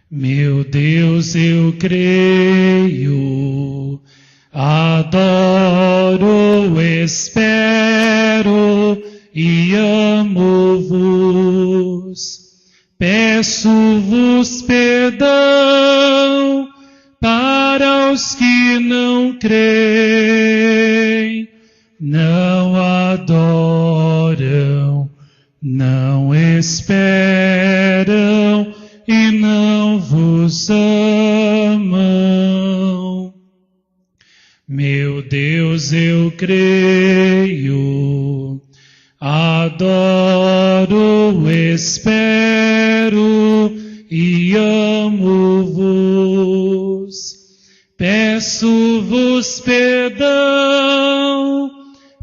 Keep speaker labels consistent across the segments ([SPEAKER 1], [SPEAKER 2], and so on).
[SPEAKER 1] Meu Deus, eu creio, adoro, espero e amo-vos. Peço-vos perdão para os que não creem, não adoram, não esperam e não vos amam. Meu Deus, eu creio, adoro, espero e amo-vos. Peço-vos perdão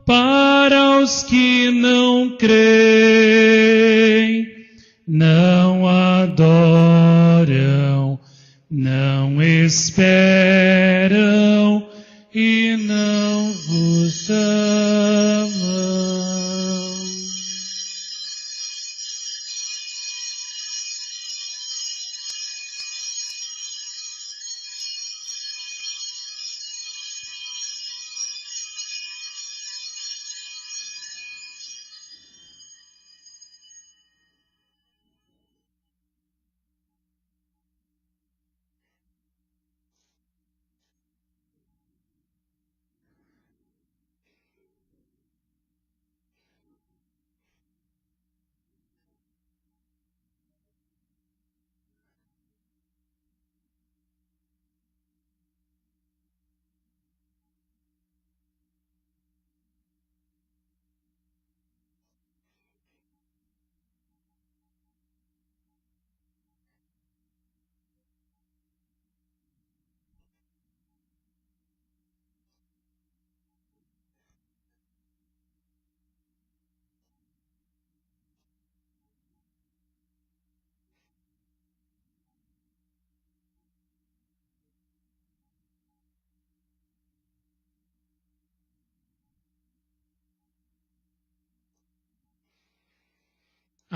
[SPEAKER 1] para os que não creem, não adoram, não esperam e não vos amam.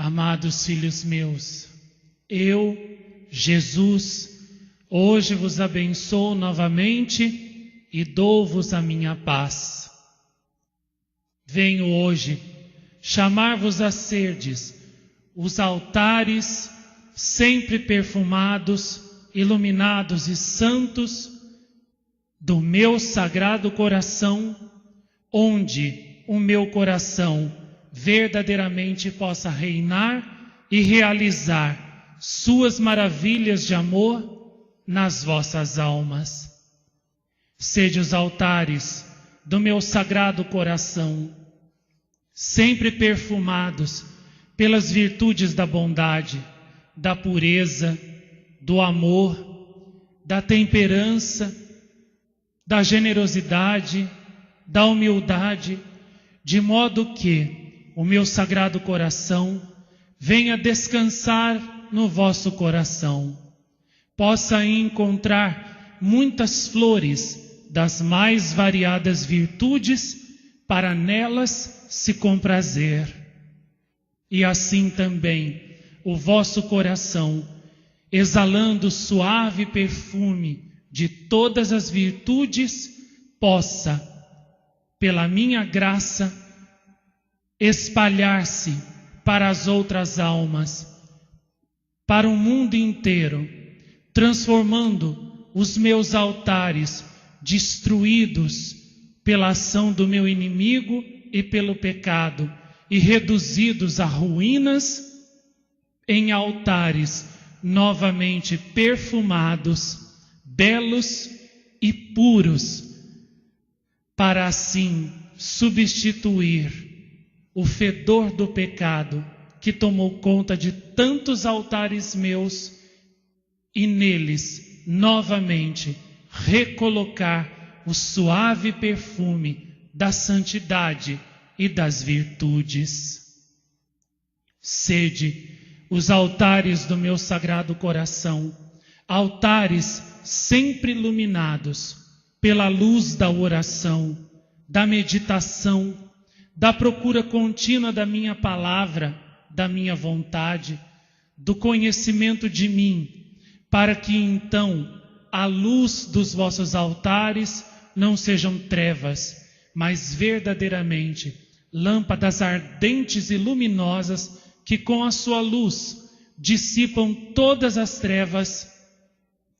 [SPEAKER 1] Amados filhos meus, eu, Jesus, hoje vos abençoo novamente e dou-vos a minha paz. Venho hoje chamar-vos a serdes os altares sempre perfumados, iluminados e santos do meu sagrado coração, onde o meu coração verdadeiramente possa reinar e realizar suas maravilhas de amor nas vossas almas. Sede os altares do meu sagrado coração, sempre perfumados pelas virtudes da bondade, da pureza, do amor, da temperança, da generosidade, da humildade, de modo que o meu sagrado coração venha descansar no vosso coração, possa encontrar muitas flores das mais variadas virtudes para nelas se comprazer. E assim também o vosso coração, exalando suave perfume de todas as virtudes, possa, pela minha graça, espalhar-se para as outras almas, para o mundo inteiro, transformando os meus altares destruídos pela ação do meu inimigo e pelo pecado, e reduzidos a ruínas, em altares novamente perfumados, belos e puros, para assim substituir o fedor do pecado que tomou conta de tantos altares meus e neles novamente recolocar o suave perfume da santidade e das virtudes. Sede os altares do meu sagrado coração, altares sempre iluminados pela luz da oração, da meditação, da procura contínua da minha palavra, da minha vontade, do conhecimento de mim, para que então a luz dos vossos altares não sejam trevas, mas verdadeiramente lâmpadas ardentes e luminosas que com a sua luz dissipam todas as trevas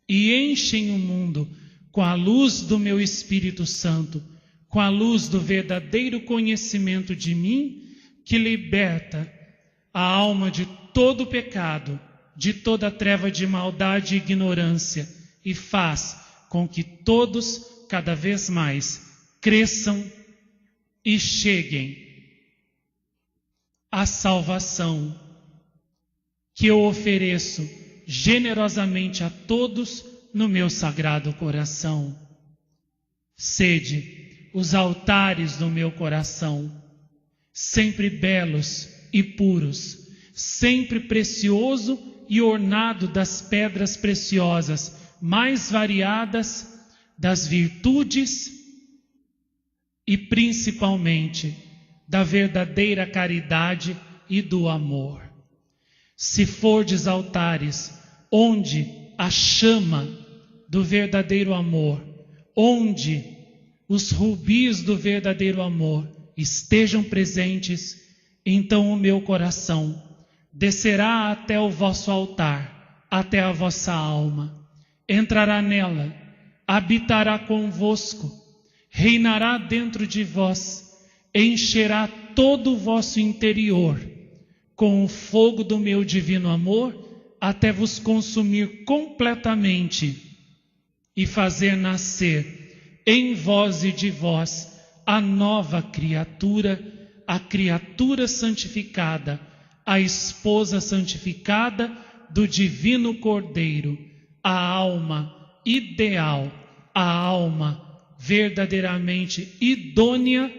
[SPEAKER 1] e enchem o mundo com a luz do meu Espírito Santo, com a luz do verdadeiro conhecimento de mim, que liberta a alma de todo pecado, de toda treva de maldade e ignorância, e faz com que todos, cada vez mais, cresçam e cheguem à salvação que eu ofereço generosamente a todos no meu sagrado coração. Sede os altares do meu coração, sempre belos e puros, sempre precioso e ornado das pedras preciosas mais variadas, das virtudes e principalmente da verdadeira caridade e do amor. Se fordes altares onde a chama do verdadeiro amor, onde os rubis do verdadeiro amor estejam presentes, então o meu coração descerá até o vosso altar, até a vossa alma, entrará nela, habitará convosco, reinará dentro de vós, encherá todo o vosso interior com o fogo do meu divino amor, até vos consumir completamente e fazer nascer em vós e de vós a nova criatura, a criatura santificada, a esposa santificada do divino Cordeiro, a alma ideal, a alma verdadeiramente idônea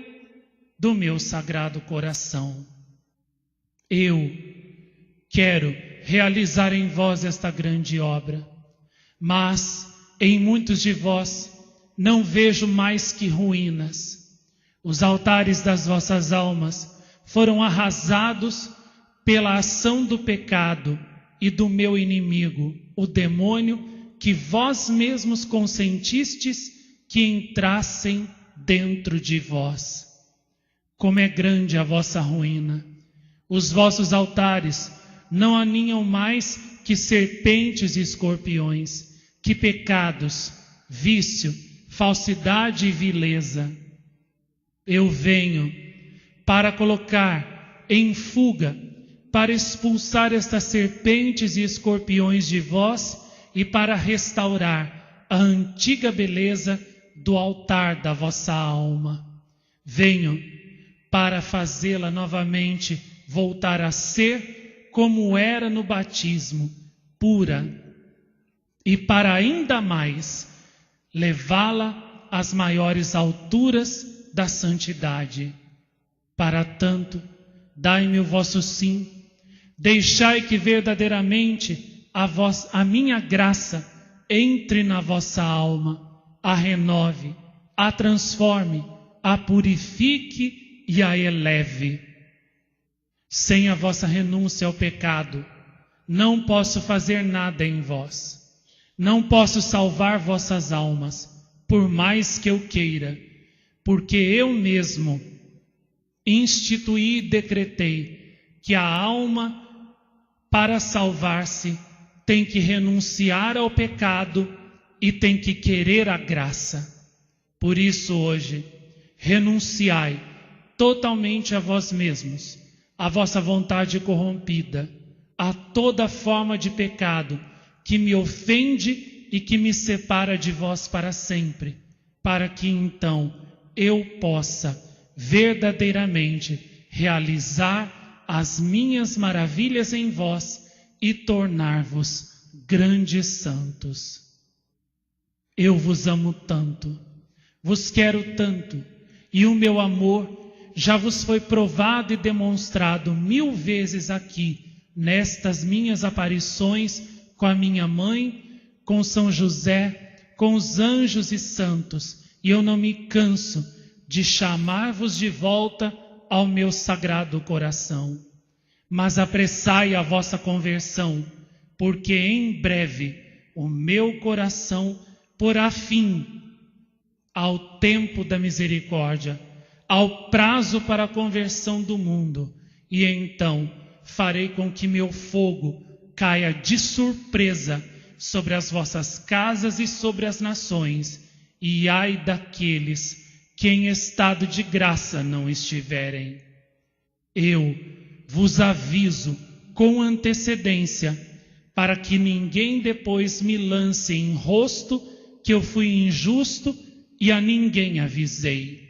[SPEAKER 1] do meu sagrado coração. Eu quero realizar em vós esta grande obra, mas em muitos de vós não vejo mais que ruínas. Os altares das vossas almas foram arrasados pela ação do pecado e do meu inimigo, o demônio, que vós mesmos consentistes que entrassem dentro de vós. Como é grande a vossa ruína! Os vossos altares não aninham mais que serpentes e escorpiões, que pecados, vício, falsidade e vileza. Eu venho para colocar em fuga, para expulsar estas serpentes e escorpiões de vós e para restaurar a antiga beleza do altar da vossa alma. Venho para fazê-la novamente voltar a ser como era no batismo, pura, e para ainda mais levá-la às maiores alturas da santidade. Para tanto, dai-me o vosso sim, deixai que verdadeiramente a minha graça entre na vossa alma, a renove, a transforme, a purifique e a eleve. Sem a vossa renúncia ao pecado, não posso fazer nada em vós. Não posso salvar vossas almas, por mais que eu queira, porque eu mesmo instituí e decretei que a alma, para salvar-se, tem que renunciar ao pecado e tem que querer a graça. Por isso hoje, renunciai totalmente a vós mesmos, a vossa vontade corrompida, a toda forma de pecado que me ofende e que me separa de vós para sempre, para que então eu possa verdadeiramente realizar as minhas maravilhas em vós e tornar-vos grandes santos. Eu vos amo tanto, vos quero tanto, e o meu amor já vos foi provado e demonstrado 1000 vezes aqui, nestas minhas aparições com a minha mãe, com São José, com os anjos e santos, e eu não me canso de chamar-vos de volta ao meu sagrado coração. Mas apressai a vossa conversão, porque em breve o meu coração porá fim ao tempo da misericórdia, ao prazo para a conversão do mundo, e então farei com que meu fogo caia de surpresa sobre as vossas casas e sobre as nações, e ai daqueles que em estado de graça não estiverem. Eu vos aviso com antecedência, para que ninguém depois me lance em rosto que eu fui injusto e a ninguém avisei.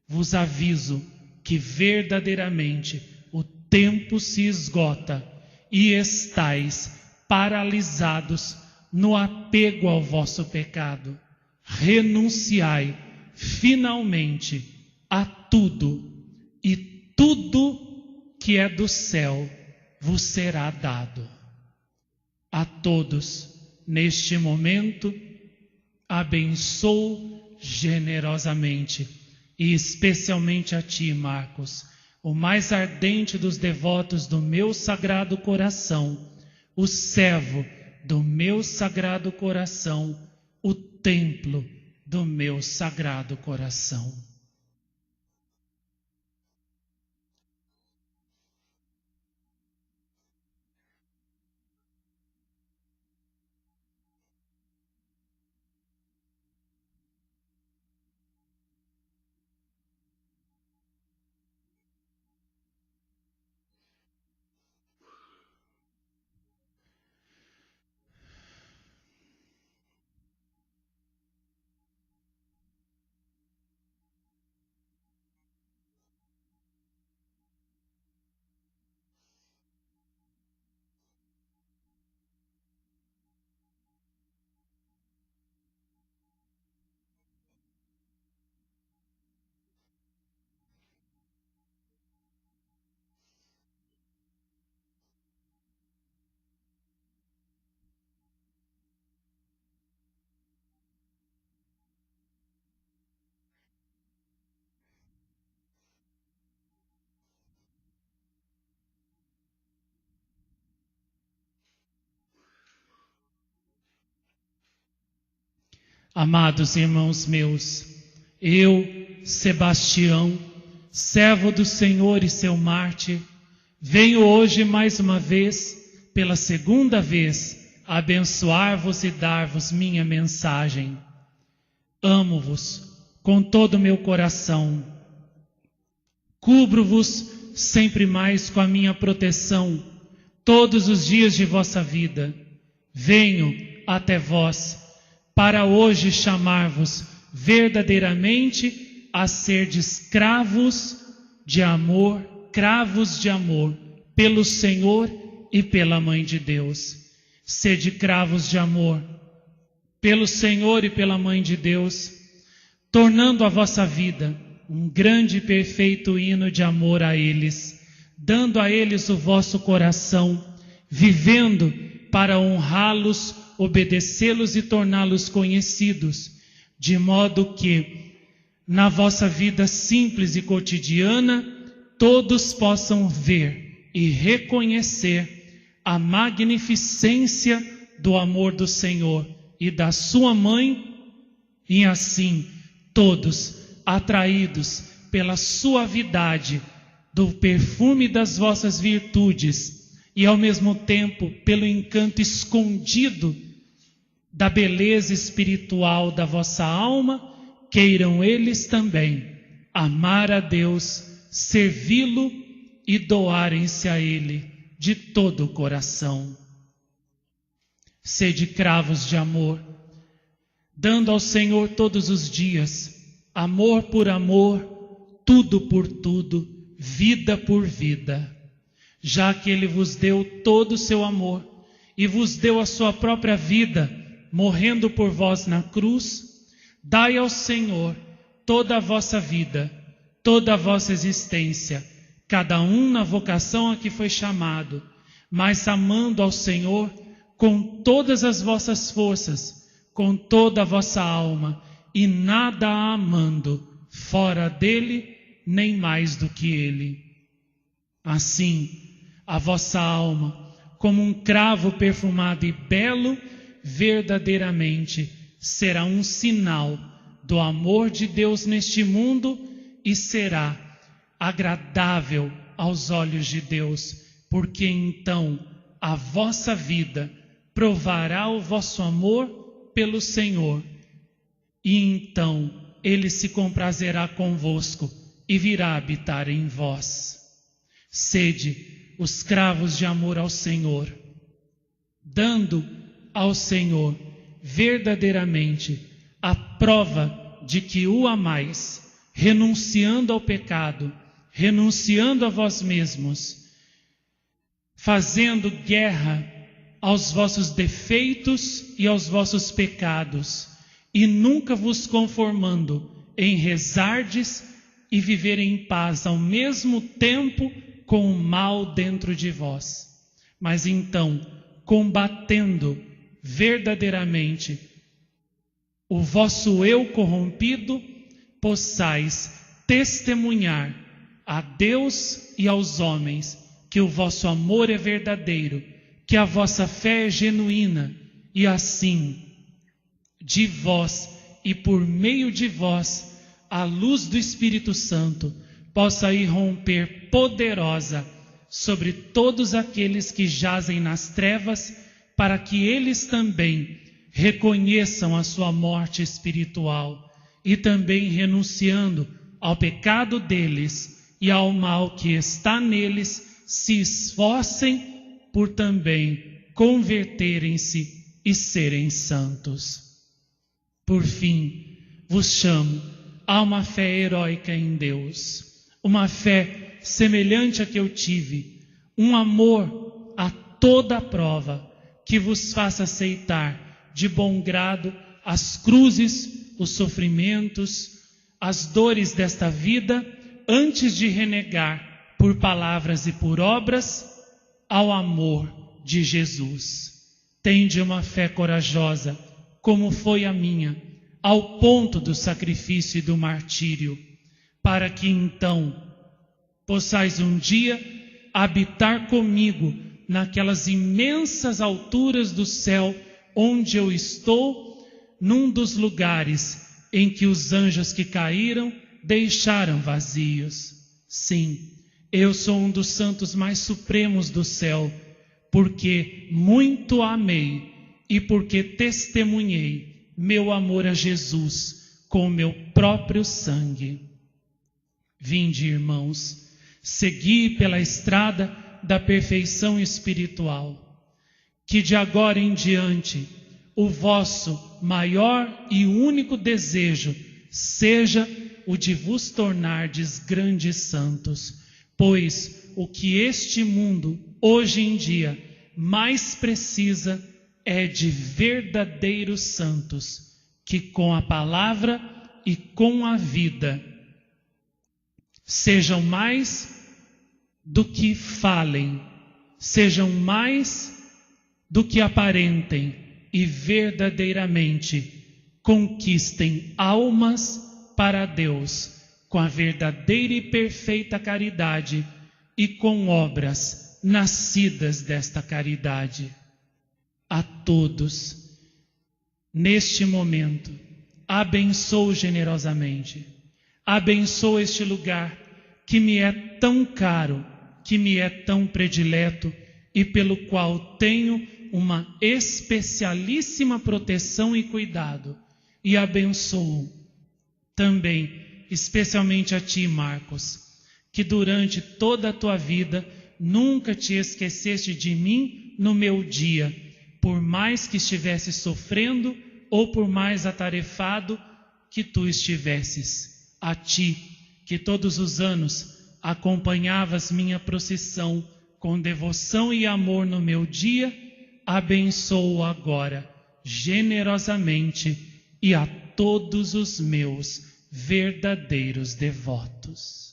[SPEAKER 1] Vos aviso que verdadeiramente o tempo se esgota e estáis paralisados no apego ao vosso pecado. Renunciai finalmente a tudo, e tudo que é do céu vos será dado. A todos, neste momento, abençoo generosamente, e especialmente a ti, Marcos, o mais ardente dos devotos do meu sagrado coração, o servo do meu sagrado coração, o templo do meu sagrado coração. Amados irmãos meus, eu, Sebastião, servo do Senhor e seu mártir, venho hoje mais uma vez, pela segunda vez, abençoar-vos e dar-vos minha mensagem. Amo-vos com todo o meu coração. Cubro-vos sempre mais com a minha proteção, todos os dias de vossa vida. Venho até vós, para hoje chamar-vos verdadeiramente a ser escravos de amor, cravos de amor, pelo Senhor e pela Mãe de Deus. Sede cravos de amor, pelo Senhor e pela Mãe de Deus, tornando a vossa vida um grande e perfeito hino de amor a eles, dando a eles o vosso coração, vivendo para honrá-los, obedecê-los e torná-los conhecidos, de modo que, na vossa vida simples e cotidiana, todos possam ver e reconhecer a magnificência do amor do Senhor e da sua Mãe, e assim todos, atraídos pela suavidade do perfume das vossas virtudes e ao mesmo tempo pelo encanto escondido da beleza espiritual da vossa alma, queiram eles também amar a Deus, servi-lo e doarem-se a Ele de todo o coração. Sede cravos de amor, dando ao Senhor todos os dias, amor por amor, tudo por tudo, vida por vida. Já que Ele vos deu todo o seu amor e vos deu a sua própria vida, morrendo por vós na cruz, dai ao Senhor toda a vossa vida, toda a vossa existência, cada um na vocação a que foi chamado, mas amando ao Senhor com todas as vossas forças, com toda a vossa alma, e nada amando fora dele, nem mais do que ele. Assim, a vossa alma, como um cravo perfumado e belo, verdadeiramente será um sinal do amor de Deus neste mundo e será agradável aos olhos de Deus, porque então a vossa vida provará o vosso amor pelo Senhor, e então Ele se comprazerá convosco e virá habitar em vós. Sede os cravos de amor ao Senhor, dando ao Senhor verdadeiramente a prova de que o amais, renunciando ao pecado, renunciando a vós mesmos, fazendo guerra aos vossos defeitos e aos vossos pecados, e nunca vos conformando em rezardes e viver em paz ao mesmo tempo com o mal dentro de vós, mas então combatendo verdadeiramente o vosso eu corrompido, possais testemunhar a Deus e aos homens que o vosso amor é verdadeiro, que a vossa fé é genuína, e assim, de vós e por meio de vós, a luz do Espírito Santo possa irromper poderosa sobre todos aqueles que jazem nas trevas, para que eles também reconheçam a sua morte espiritual e também, renunciando ao pecado deles e ao mal que está neles, se esforcem por também converterem-se e serem santos. Por fim, vos chamo a uma fé heróica em Deus, uma fé semelhante à que eu tive, um amor a toda prova, que vos faça aceitar de bom grado as cruzes, os sofrimentos, as dores desta vida, antes de renegar por palavras e por obras ao amor de Jesus. Tende uma fé corajosa, como foi a minha, ao ponto do sacrifício e do martírio, para que então possais um dia habitar comigo naquelas imensas alturas do céu, onde eu estou, num dos lugares em que os anjos que caíram deixaram vazios. Sim, eu sou um dos santos mais supremos do céu, porque muito amei e porque testemunhei meu amor a Jesus com meu próprio sangue. Vinde, irmãos, segui pela estrada da perfeição espiritual, que de agora em diante o vosso maior e único desejo seja o de vos tornardes grandes santos, pois o que este mundo hoje em dia mais precisa é de verdadeiros santos, que com a palavra e com a vida sejam mais do que falem, sejam mais do que aparentem e verdadeiramente conquistem almas para Deus com a verdadeira e perfeita caridade e com obras nascidas desta caridade. A todos, neste momento, abençoo generosamente, abençoo este lugar que me é tão caro, que me é tão predileto e pelo qual tenho uma especialíssima proteção e cuidado, e abençoo também, especialmente a ti, Marcos, que durante toda a tua vida nunca te esqueceste de mim no meu dia, por mais que estivesse sofrendo ou por mais atarefado que tu estivesses. A ti, que todos os anos acompanhavas minha procissão com devoção e amor no meu dia, abençoo agora generosamente e a todos os meus verdadeiros devotos.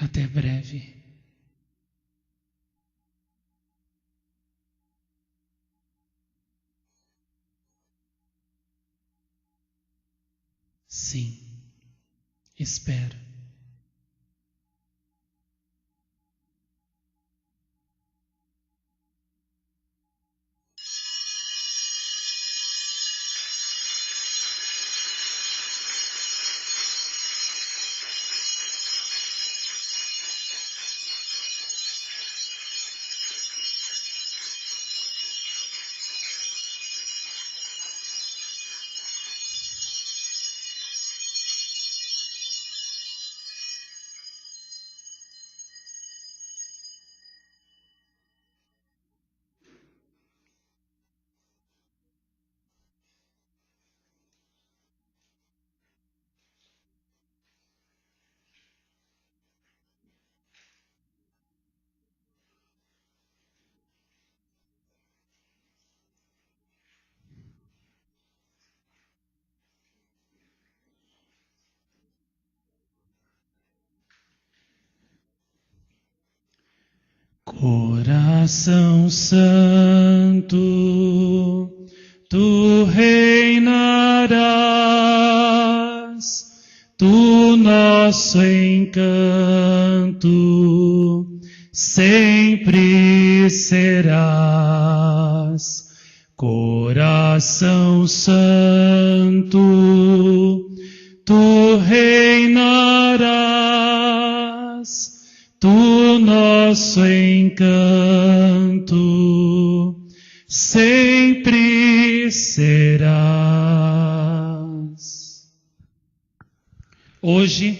[SPEAKER 1] Até breve. Sim, espero. Coração Santo, tu reinarás, tu nosso encanto, sempre serás. Coração Santo, tu reinarás, tu nosso encanto, sempre serás. Hoje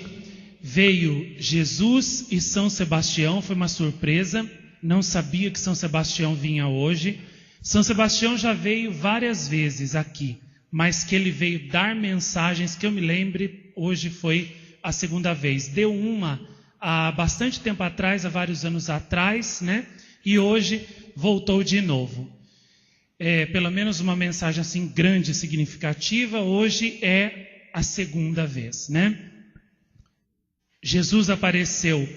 [SPEAKER 1] veio Jesus e São Sebastião, foi uma surpresa, não sabia que São Sebastião vinha hoje. São Sebastião já veio várias vezes aqui, mas que ele veio dar mensagens, que eu me lembre, hoje foi a segunda vez. Deu uma há bastante tempo atrás, há vários anos atrás, né? E hoje voltou de novo. Pelo menos uma mensagem assim grande e significativa, hoje é a segunda vez, né? Jesus apareceu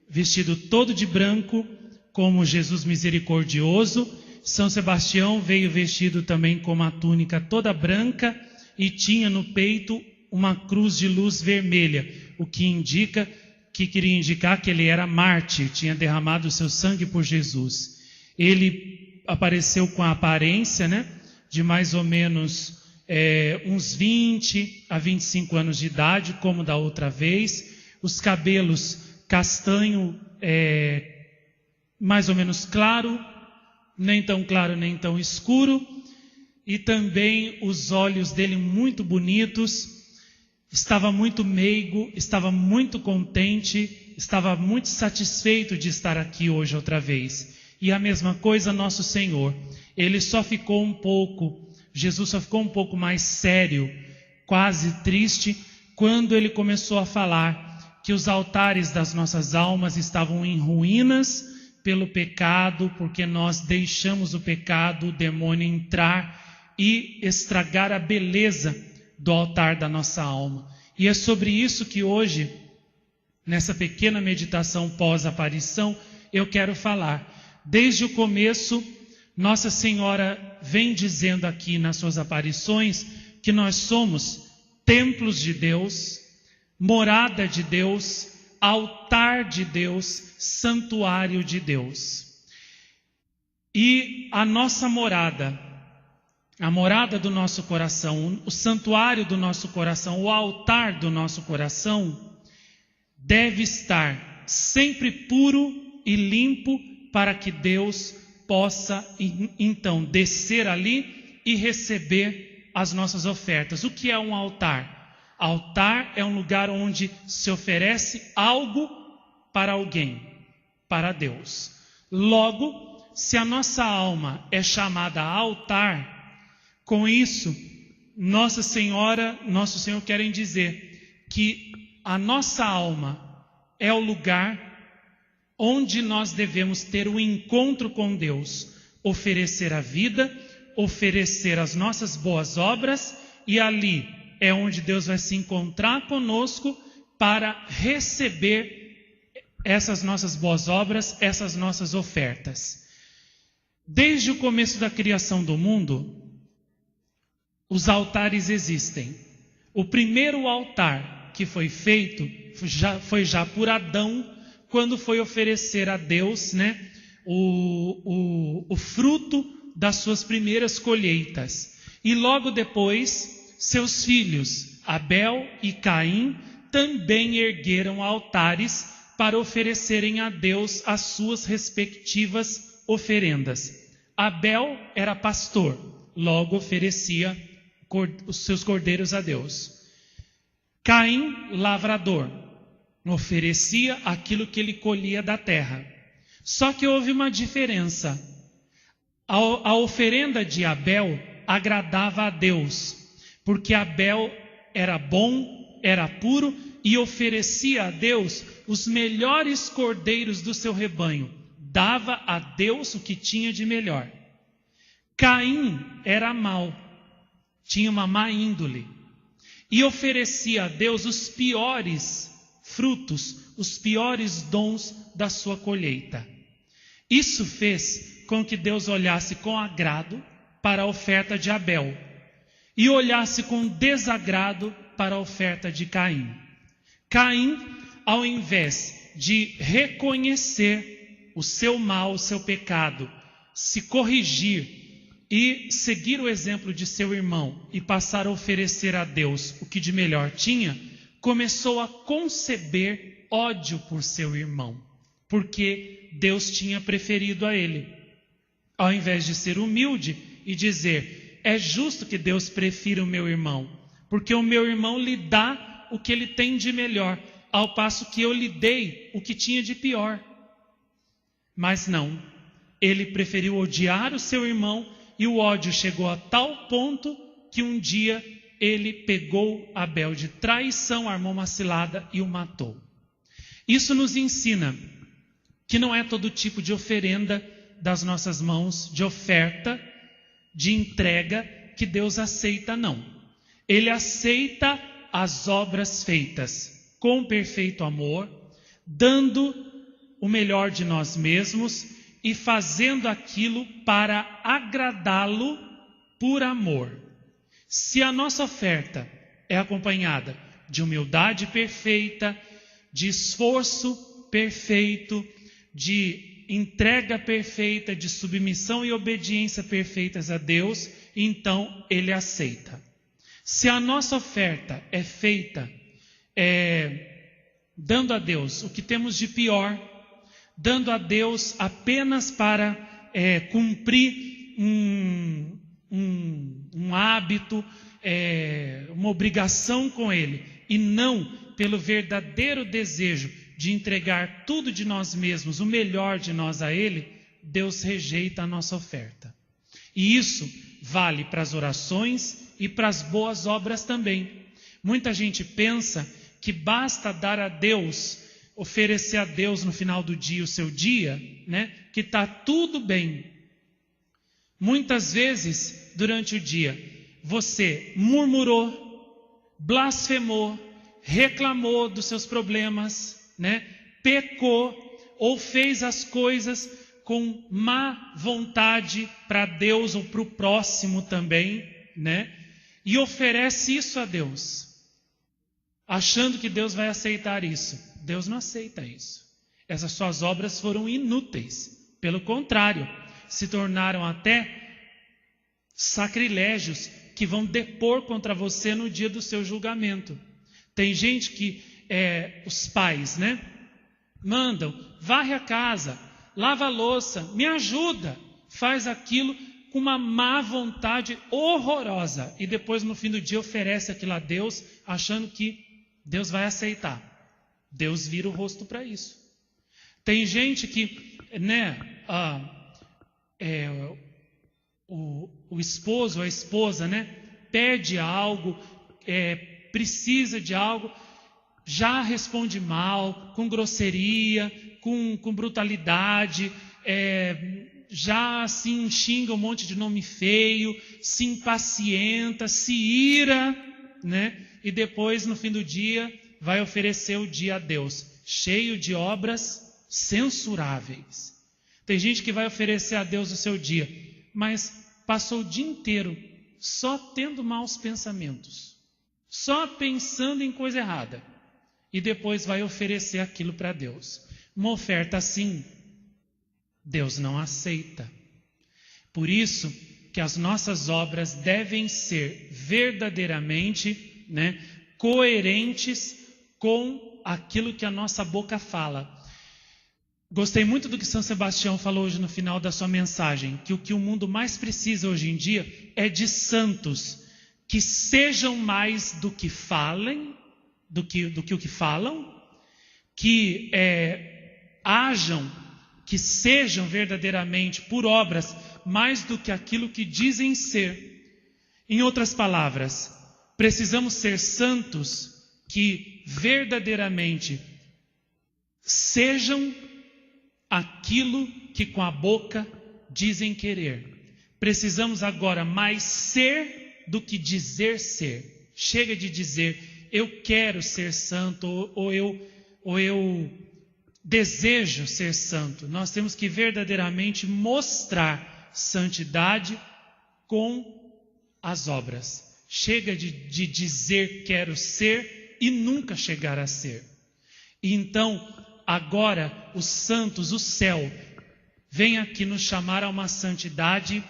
[SPEAKER 1] vestido todo de branco, como Jesus misericordioso. São Sebastião veio vestido também com uma túnica toda branca e tinha no peito uma cruz de luz vermelha, o que queria indicar que ele era mártir, tinha derramado o seu sangue por Jesus. Ele apareceu com a aparência, né, de mais ou menos uns 20 a 25 anos de idade, como da outra vez. Os cabelos castanho, mais ou menos claro, nem tão escuro. E também os olhos dele muito bonitos. Estava muito meigo, estava muito contente, estava muito satisfeito de estar aqui hoje outra vez. E a mesma coisa nosso Senhor. Jesus só ficou um pouco mais sério, quase triste, quando ele começou a falar que os altares das nossas almas estavam em ruínas pelo pecado, porque nós deixamos o pecado, o demônio entrar e estragar a beleza do altar da nossa alma. E é sobre isso que hoje, nessa pequena meditação pós-aparição, eu quero falar. Desde o começo, Nossa Senhora vem dizendo aqui nas suas aparições que nós somos templos de Deus, morada de Deus, altar de Deus, santuário de Deus. E a nossa morada, a morada do nosso coração, o santuário do nosso coração, o altar do nosso coração, deve estar sempre puro e limpo para que Deus possa, então, descer ali e receber as nossas ofertas. O que é um altar? Altar é um lugar onde se oferece algo para alguém, para Deus. Logo, se a nossa alma é chamada altar, com isso, Nossa Senhora, Nosso Senhor querem dizer que a nossa alma é o lugar onde nós devemos ter um encontro com Deus, oferecer a vida, oferecer as nossas boas obras, e ali é onde Deus vai se encontrar conosco para receber essas nossas boas obras, essas nossas ofertas. Desde o começo da criação do mundo, os altares existem. O primeiro altar que foi feito foi já por Adão, quando foi oferecer a Deus, né, o fruto das suas primeiras colheitas. E logo depois, seus filhos, Abel e Caim, também ergueram altares para oferecerem a Deus as suas respectivas oferendas. Abel era pastor, logo oferecia os seus cordeiros a Deus. Caim, lavrador, oferecia aquilo que ele colhia da terra. Só que houve uma diferença. A oferenda de Abel agradava a Deus, porque Abel era bom, era puro e oferecia a Deus os melhores cordeiros do seu rebanho. Dava a Deus o que tinha de melhor. Caim era mau, tinha uma má índole e oferecia a Deus os piores frutos, os piores dons da sua colheita. Isso fez com que Deus olhasse com agrado para a oferta de Abel e olhasse com desagrado para a oferta de Caim. Caim, ao invés de reconhecer o seu mal, o seu pecado, se corrigir e seguir o exemplo de seu irmão e passar a oferecer a Deus o que de melhor tinha, começou a conceber ódio por seu irmão, porque Deus tinha preferido a ele. Ao invés de ser humilde e dizer, é justo que Deus prefira o meu irmão, porque o meu irmão lhe dá o que ele tem de melhor, ao passo que eu lhe dei o que tinha de pior. Mas não, ele preferiu odiar o seu irmão, e o ódio chegou a tal ponto que um dia ele pegou Abel de traição, armou uma cilada e o matou. Isso nos ensina que não é todo tipo de oferenda das nossas mãos, de oferta, de entrega, que Deus aceita, não. Ele aceita as obras feitas com perfeito amor, dando o melhor de nós mesmos e fazendo aquilo para agradá-lo por amor. Se a nossa oferta é acompanhada de humildade perfeita, de esforço perfeito, de entrega perfeita, de submissão e obediência perfeitas a Deus, então Ele aceita. Se a nossa oferta é feita dando a Deus o que temos de pior, dando a Deus apenas para cumprir um hábito, uma obrigação com Ele, e não pelo verdadeiro desejo de entregar tudo de nós mesmos, o melhor de nós a Ele, Deus rejeita a nossa oferta. E isso vale para as orações e para as boas obras também. Muita gente pensa que basta dar a Deus, oferecer a Deus no final do dia o seu dia, né, que está tudo bem. Muitas vezes, durante o dia, você murmurou, blasfemou, reclamou dos seus problemas, né, pecou ou fez as coisas com má vontade para Deus ou para o próximo também, né, e oferece isso a Deus, achando que Deus vai aceitar isso. Deus não aceita isso. Essas suas obras foram inúteis. Pelo contrário, se tornaram até sacrilégios que vão depor contra você no dia do seu julgamento. Tem gente que, os pais, né, mandam, varre a casa, lava a louça, me ajuda, faz aquilo com uma má vontade horrorosa. E depois no fim do dia oferece aquilo a Deus, achando que Deus vai aceitar. Deus vira o rosto para isso. Tem gente que, né, o esposo, a esposa, né, pede algo, precisa de algo, já responde mal, com grosseria, com brutalidade, já assim xinga um monte de nome feio, se impacienta, se ira, né, e depois no fim do dia vai oferecer o dia a Deus, cheio de obras censuráveis. Tem gente que vai oferecer a Deus o seu dia, mas passou o dia inteiro só tendo maus pensamentos, só pensando em coisa errada, e depois vai oferecer aquilo para Deus. Uma oferta assim, Deus não aceita. Por isso que as nossas obras devem ser verdadeiramente, coerentes com aquilo que a nossa boca fala. Gostei muito do que São Sebastião falou hoje no final da sua mensagem, que o que o mundo mais precisa hoje em dia é de santos que sejam mais do que falem, do que o que falam, que hajam, que sejam verdadeiramente por obras mais do que aquilo que dizem ser. Em outras palavras, precisamos ser santos que verdadeiramente sejam aquilo que com a boca dizem querer. Precisamos agora mais ser do que dizer ser. Chega de dizer, eu quero ser santo, ou eu desejo ser santo. Nós temos que verdadeiramente mostrar santidade com as obras. Chega de dizer quero ser e nunca chegar a ser. E então, agora, os santos, o céu, vem aqui nos chamar a uma santidade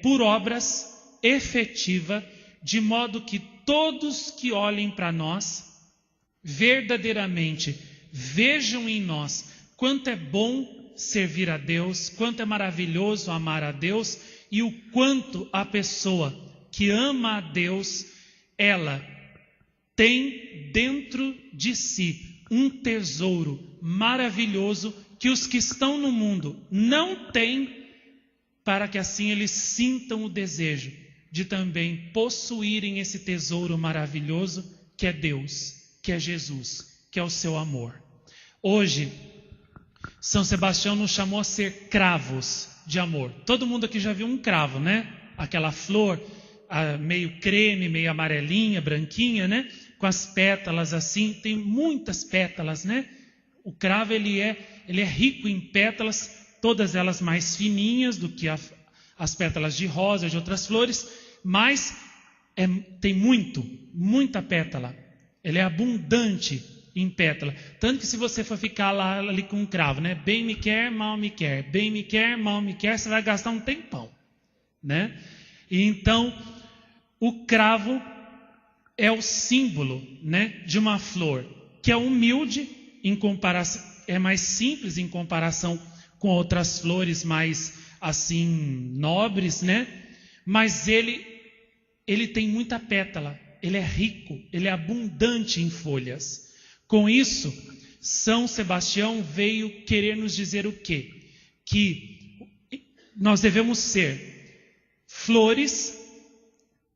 [SPEAKER 1] por obras efetiva, de modo que todos que olhem para nós, verdadeiramente vejam em nós quanto é bom servir a Deus, quanto é maravilhoso amar a Deus e o quanto a pessoa que ama a Deus, ela tem dentro de si um tesouro maravilhoso que os que estão no mundo não têm, para que assim eles sintam o desejo de também possuírem esse tesouro maravilhoso que é Deus, que é Jesus, que é o seu amor. Hoje, São Sebastião nos chamou a ser cravos de amor. Todo mundo aqui já viu um cravo, né? Aquela flor meio creme, meio amarelinha, branquinha, né? Com as pétalas assim, tem muitas pétalas, né? O cravo ele é rico em pétalas, todas elas mais fininhas do que as pétalas de rosa, de outras flores, mas tem muita pétala. Ele é abundante em pétala. Tanto que se você for ficar ali com um cravo, né? Bem me quer, mal me quer. Bem me quer, mal me quer. Você vai gastar um tempão, né? E então, o cravo é o símbolo, né? De uma flor que é humilde em comparação, é mais simples em comparação com outras flores mais assim nobres, né? Mas ele tem muita pétala. Ele é rico, ele é abundante em folhas. Com isso, São Sebastião veio querer nos dizer o quê? Que nós devemos ser flores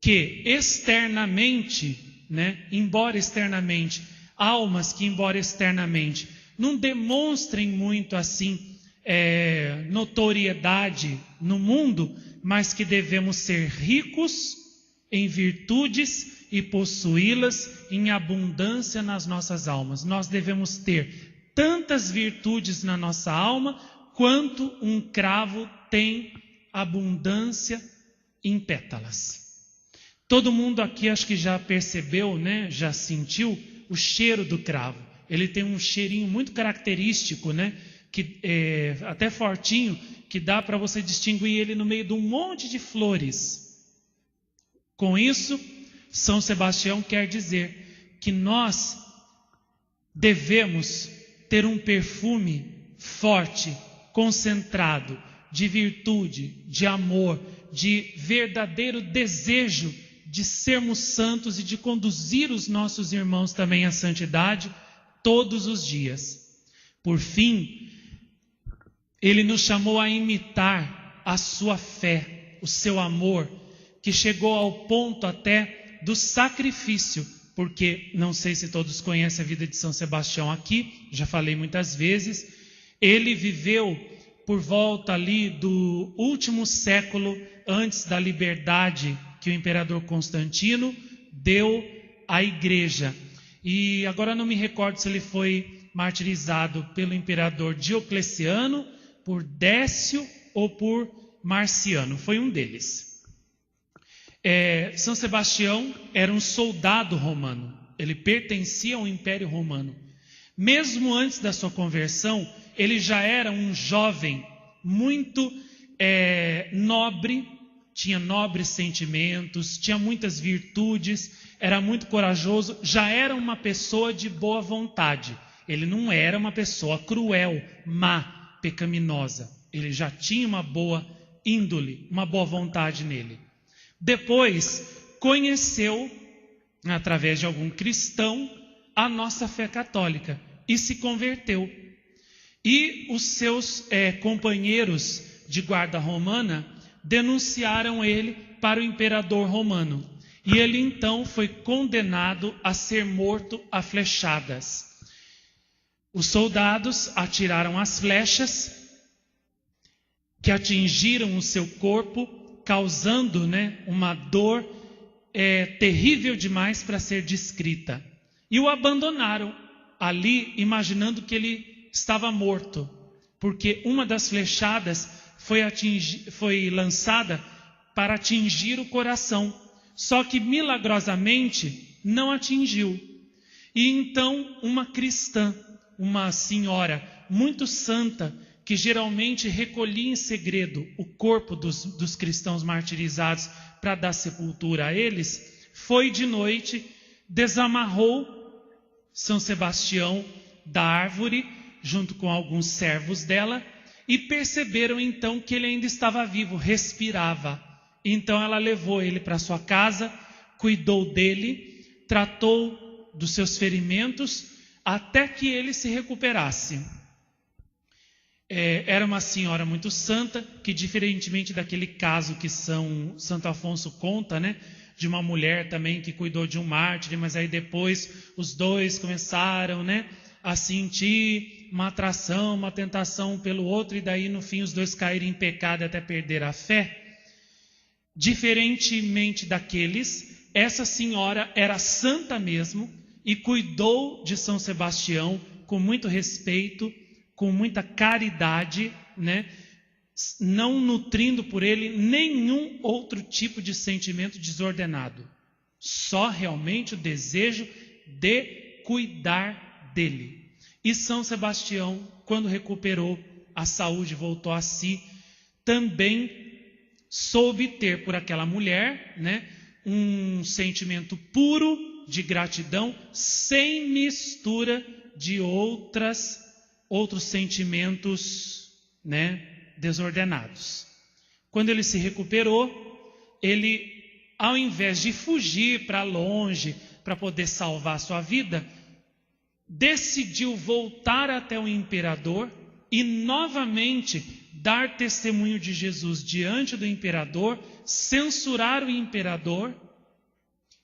[SPEAKER 1] que externamente, né, embora externamente, almas que embora externamente não demonstrem muito assim notoriedade no mundo, mas que devemos ser ricos em virtudes e possuí-las em abundância nas nossas almas. Nós devemos ter tantas virtudes na nossa alma quanto um cravo tem abundância em pétalas. Todo mundo aqui acho que já percebeu, né? Já sentiu o cheiro do cravo. Ele tem um cheirinho muito característico, né? Que é até fortinho, que dá para você distinguir ele no meio de um monte de flores. Com isso, São Sebastião quer dizer que nós devemos ter um perfume forte, concentrado, de virtude, de amor, de verdadeiro desejo de sermos santos e de conduzir os nossos irmãos também à santidade todos os dias. Por fim, ele nos chamou a imitar a sua fé, o seu amor, que chegou ao ponto até do sacrifício, porque não sei se todos conhecem a vida de São Sebastião aqui, já falei muitas vezes, ele viveu por volta ali do último século antes da liberdade que o imperador Constantino deu à igreja. E agora não me recordo se ele foi martirizado pelo imperador Diocleciano, por Décio ou por Marciano. Foi um deles. São Sebastião era um soldado romano. Ele pertencia ao Império Romano. Mesmo antes da sua conversão, ele já era um jovem muito nobre, tinha nobres sentimentos, tinha muitas virtudes, era muito corajoso, já era uma pessoa de boa vontade. Ele não era uma pessoa cruel, má, pecaminosa. Ele já tinha uma boa índole, uma boa vontade nele. Depois, conheceu, através de algum cristão, a nossa fé católica e se converteu. E os seus companheiros de guarda romana denunciaram ele para o imperador romano. E ele então foi condenado a ser morto a flechadas. Os soldados atiraram as flechas que atingiram o seu corpo, causando uma dor terrível demais para ser descrita. E o abandonaram ali, imaginando que ele estava morto, porque uma das flechadas foi lançada para atingir o coração, só que milagrosamente não atingiu. E então uma cristã, uma senhora muito santa, que geralmente recolhia em segredo o corpo dos cristãos martirizados para dar sepultura a eles, foi de noite, desamarrou São Sebastião da árvore, junto com alguns servos dela, e perceberam então que ele ainda estava vivo, respirava. Então ela levou ele para sua casa, cuidou dele, tratou dos seus ferimentos, até que ele se recuperasse. Era uma senhora muito santa, que diferentemente daquele caso que Santo Afonso conta, de uma mulher também que cuidou de um mártir, mas aí depois os dois começaram, a sentir uma atração, uma tentação um pelo outro, e daí no fim os dois caíram em pecado até perder a fé. Diferentemente daqueles, essa senhora era santa mesmo e cuidou de São Sebastião com muito respeito, com muita caridade, não nutrindo por ele nenhum outro tipo de sentimento desordenado. Só realmente o desejo de cuidar dele. E São Sebastião, quando recuperou a saúde, voltou a si, também soube ter por aquela mulher, um sentimento puro de gratidão, sem mistura de outros sentimentos, desordenados. Quando ele se recuperou, ele, ao invés de fugir para longe para poder salvar sua vida, decidiu voltar até o imperador e novamente dar testemunho de Jesus diante do imperador, censurar o imperador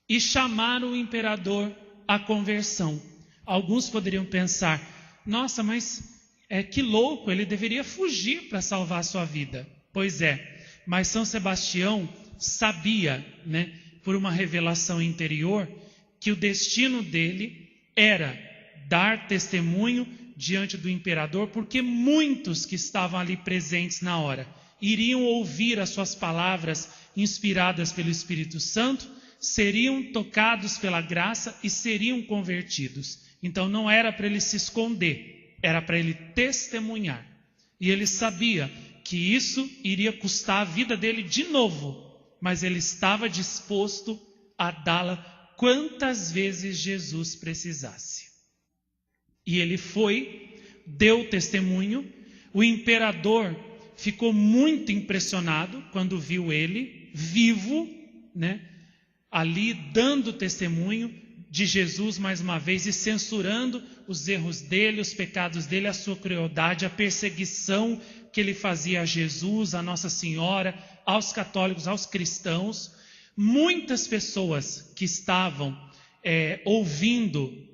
[SPEAKER 1] e chamar o imperador à conversão. Alguns poderiam pensar: nossa, mas que louco, ele deveria fugir para salvar a sua vida. Pois é, mas São Sebastião sabia, por uma revelação interior, que o destino dele era dar testemunho diante do imperador, porque muitos que estavam ali presentes na hora iriam ouvir as suas palavras inspiradas pelo Espírito Santo, seriam tocados pela graça e seriam convertidos. Então não era para ele se esconder, era para ele testemunhar. E ele sabia que isso iria custar a vida dele de novo, mas ele estava disposto a dá-la quantas vezes Jesus precisasse. E ele foi, deu testemunho. O imperador ficou muito impressionado quando viu ele vivo, ali dando testemunho de Jesus mais uma vez e censurando os erros dele, os pecados dele, a sua crueldade, a perseguição que ele fazia a Jesus, a Nossa Senhora, aos católicos, aos cristãos. Muitas pessoas que estavam ouvindo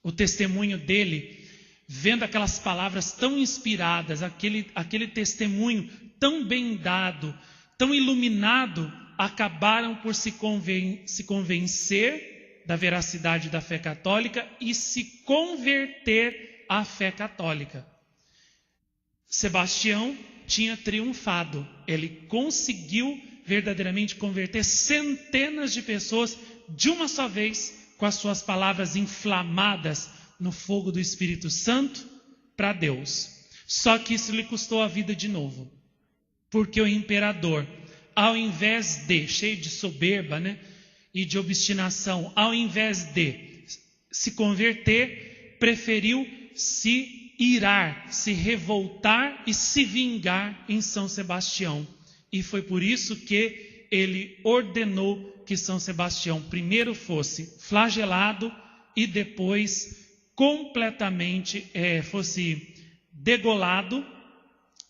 [SPEAKER 1] o testemunho dele, vendo aquelas palavras tão inspiradas, aquele testemunho tão bem dado, tão iluminado, acabaram por se convencer da veracidade da fé católica e se converter a fé católica. Sebastião tinha triunfado, ele conseguiu verdadeiramente converter centenas de pessoas de uma só vez, com as suas palavras inflamadas no fogo do Espírito Santo para Deus. Só que isso lhe custou a vida de novo, porque o imperador, ao invés de, cheio de soberba, e de obstinação, ao invés de se converter, preferiu se irar, se revoltar e se vingar em São Sebastião. E foi por isso que ele ordenou que São Sebastião primeiro fosse flagelado e depois completamente fosse degolado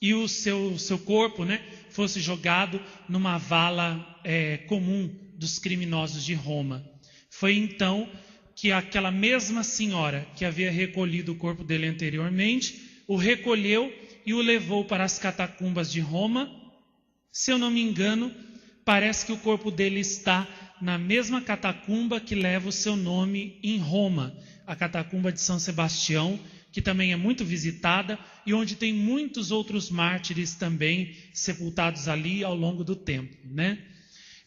[SPEAKER 1] e o seu corpo fosse jogado numa vala comum dos criminosos de Roma. Foi então que aquela mesma senhora que havia recolhido o corpo dele anteriormente, o recolheu e o levou para as catacumbas de Roma. Se eu não me engano, parece que o corpo dele está na mesma catacumba que leva o seu nome em Roma, a catacumba de São Sebastião, que também é muito visitada e onde tem muitos outros mártires também sepultados ali ao longo do tempo,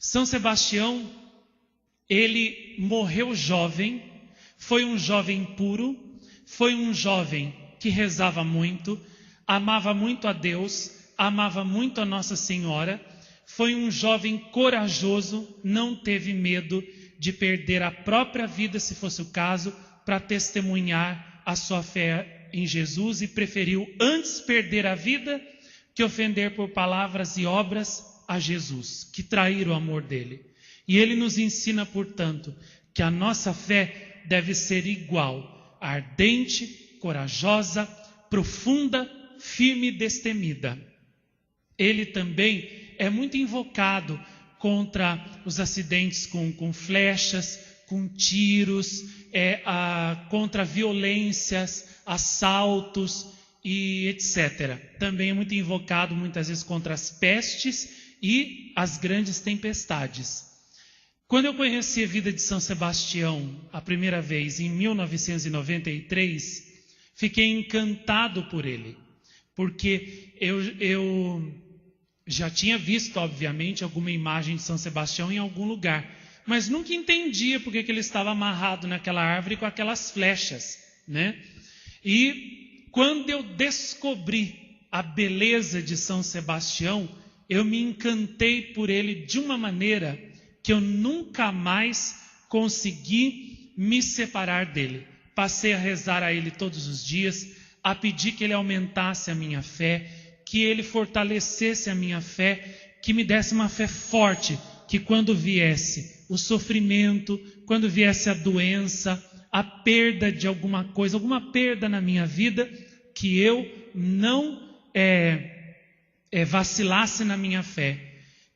[SPEAKER 1] São Sebastião, ele morreu jovem, foi um jovem puro, foi um jovem que rezava muito, amava muito a Deus, amava muito a Nossa Senhora, foi um jovem corajoso, não teve medo de perder a própria vida, se fosse o caso, para testemunhar a sua fé em Jesus e preferiu antes perder a vida que ofender por palavras e obras a Jesus, que trair o amor dele. E ele nos ensina, portanto, que a nossa fé deve ser igual, ardente, corajosa, profunda, firme e destemida. Ele também é muito invocado contra os acidentes com flechas, com tiros, contra violências, assaltos e etc. Também é muito invocado muitas vezes contra as pestes e as grandes tempestades. Quando eu conheci a vida de São Sebastião a primeira vez, em 1993, fiquei encantado por ele, porque eu já tinha visto, obviamente, alguma imagem de São Sebastião em algum lugar, mas nunca entendia porque que ele estava amarrado naquela árvore com aquelas flechas, E quando eu descobri a beleza de São Sebastião, eu me encantei por ele de uma maneira que eu nunca mais consegui me separar dele. Passei a rezar a ele todos os dias, a pedir que ele aumentasse a minha fé, que ele fortalecesse a minha fé, que me desse uma fé forte, que quando viesse o sofrimento, quando viesse a doença, a perda de alguma coisa, alguma perda na minha vida, que eu não vacilasse na minha fé.